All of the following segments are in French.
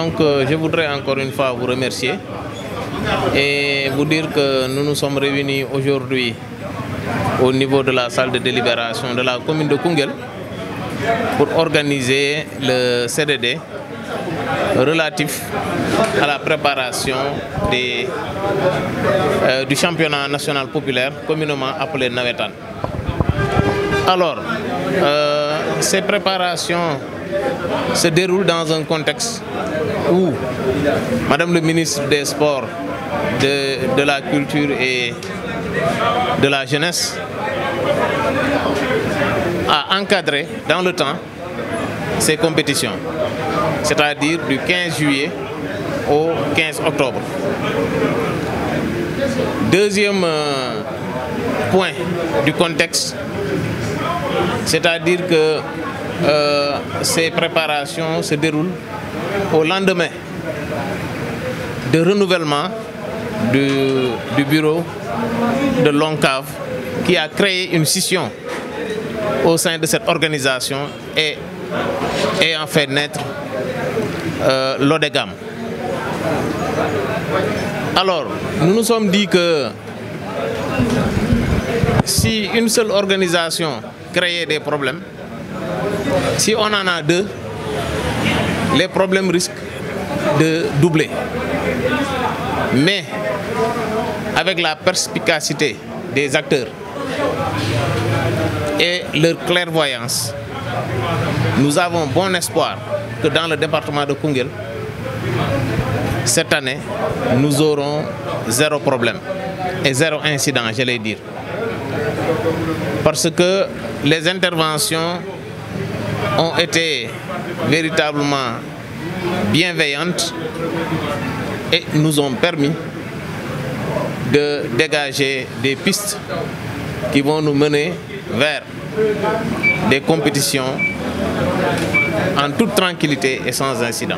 Donc, je voudrais encore une fois vous remercier et vous dire que nous nous sommes réunis aujourd'hui au niveau de la salle de délibération de la commune de Koungheul pour organiser le CDD relatif à la préparation du championnat national populaire communément appelé Nawetan. Alors, ces préparations se déroulent dans un contexte où Madame le ministre des Sports, de la Culture et de la Jeunesse a encadré dans le temps ces compétitions, c'est-à-dire du 15 juillet au 15 octobre. Deuxième point du contexte, c'est-à-dire que ces préparations se déroulent au lendemain de renouvellement du bureau de l'ONCAV qui a créé une scission au sein de cette organisation et en fait naître l'ODEGAM. Alors, nous nous sommes dit que si une seule organisation créait des problèmes, si on en a deux, les problèmes risquent de doubler. Mais avec la perspicacité des acteurs et leur clairvoyance, nous avons bon espoir que dans le département de Koungheul, cette année, nous aurons zéro problème et zéro incident, j'allais dire. Parce que les interventions ont été véritablement bienveillantes et nous ont permis de dégager des pistes qui vont nous mener vers des compétitions en toute tranquillité et sans incident.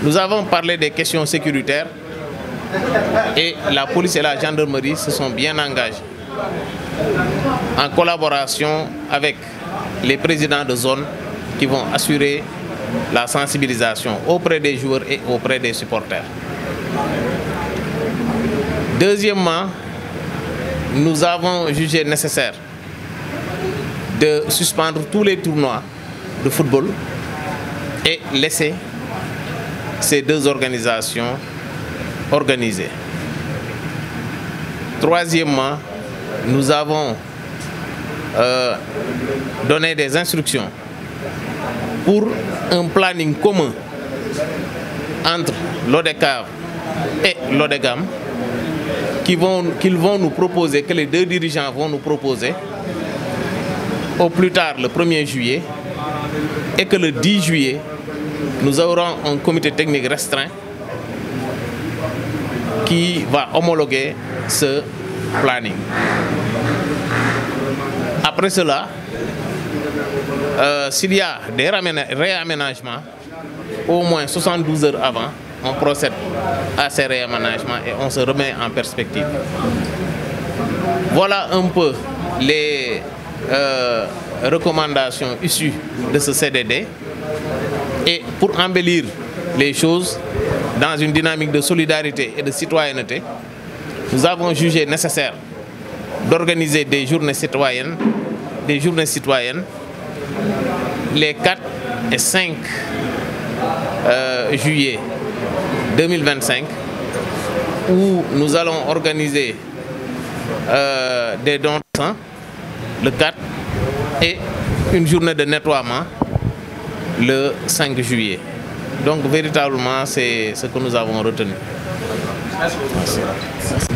Nous avons parlé des questions sécuritaires et la police et la gendarmerie se sont bien engagés en collaboration avec les présidents de zone qui vont assurer la sensibilisation auprès des joueurs et auprès des supporters. Deuxièmement, nous avons jugé nécessaire de suspendre tous les tournois de football et laisser ces deux organisations organisées. Troisièmement, nous avons donné des instructions pour un planning commun entre l'ODECAV et l'ODEGAM qu'ils vont nous proposer, que les deux dirigeants vont nous proposer au plus tard le 1er juillet et que le 10 juillet, nous aurons un comité technique restreint qui va homologuer ce planning. Après cela, s'il y a des réaménagements, au moins 72 heures avant, on procède à ces réaménagements et on se remet en perspective. Voilà un peu les recommandations issues de ce CDD. Et pour embellir les choses dans une dynamique de solidarité et de citoyenneté, nous avons jugé nécessaire d'organiser des journées citoyennes les 4 et 5 juillet 2025 où nous allons organiser des dons de sang le 4 et une journée de nettoiement le 5 juillet. Donc véritablement c'est ce que nous avons retenu. Merci.